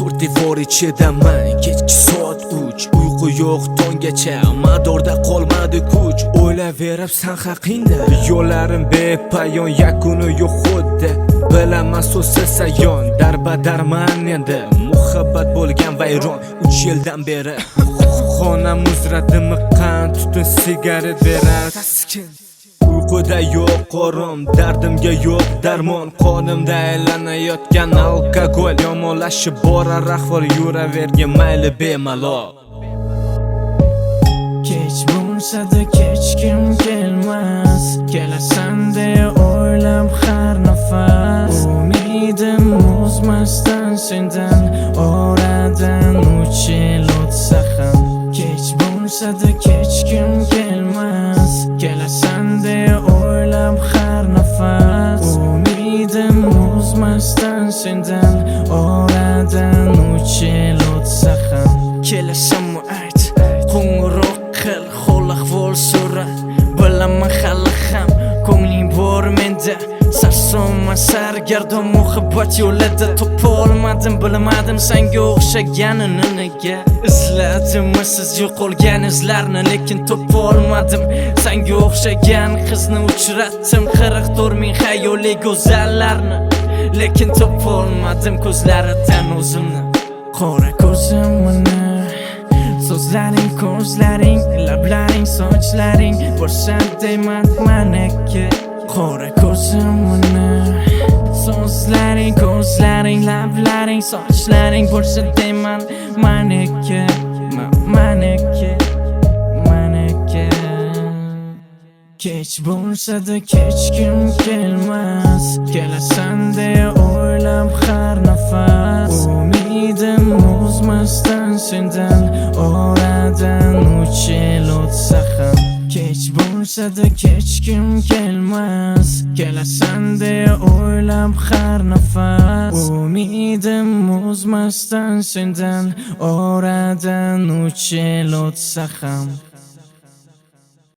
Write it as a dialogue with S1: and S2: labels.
S1: to'rt devor ichidaman. Kechki soat 3, uyqu yo'q tonggacha, madorda qolmadi kuch. O'ylayveribsan haqingda, yo'llarim bepayon, yakuni yo'q xuddi. Bilaman so'zsiz sayon, darbadarman endi. Muhabbat bo'lgan vayron 3 yildan beri. Xonam muzradimi qand, tutun sigaret berar. Uyquda yo'q qo'rim, dardimga yo'q darmon. Qonimda aylanayotgan alkogol, yomonlashib borar ahvol, yuravergin mayli bemalol.
S2: Kech bo'lsa-da kech kim kelmas, kelasan deya o'ylab har nafas. Umidim o'zmasdan sendan, oradan 3 yil o'tsa ham. Kech bo'lsa-da kech kim kelmas, kelasan deya o'ylab har nafas. Umidim o'zmasdan sendan, oradan 3 yil o'tsa ham. Kelasanmi ayt, qo'ng'iroq qil, hol ahvol so'ra. Bilaman hali ham ko'ngling bor menda. Sarsonma sargardon muhabbat yo'lida, topolmadim, bilmadim senga o'xshaganini nega. Izladim siz yo'qolgan izlarni, lekin topolmadim. Senga o'xshagan qizni uchratdim, 44 ming xayoliy go'zallarni, lekin topolmadim ko'zlaridan o'zimni. Qora ko'zimni, so'zlaring, ko'zlaring, lablaring, sochlaring bo'lsa deyman meniki. Qora ko'zimni, so'zlaring, ko'zlaring, lablaring, sochlaring bo'lsa deyman meniki, meniki, meniki. Kech bo'lsa-da kech kim kelmas, kelasan deya o'ylab har nafas. Umidim o'zmasdan sendan, oradan 3 yil o'tsa ham. Kech bo'lsa-da kech kim kelmas, kelasan deya o'ylab har nafas. Umidim o'zmasdan sendan, oradan 3 yil o'tsa ham.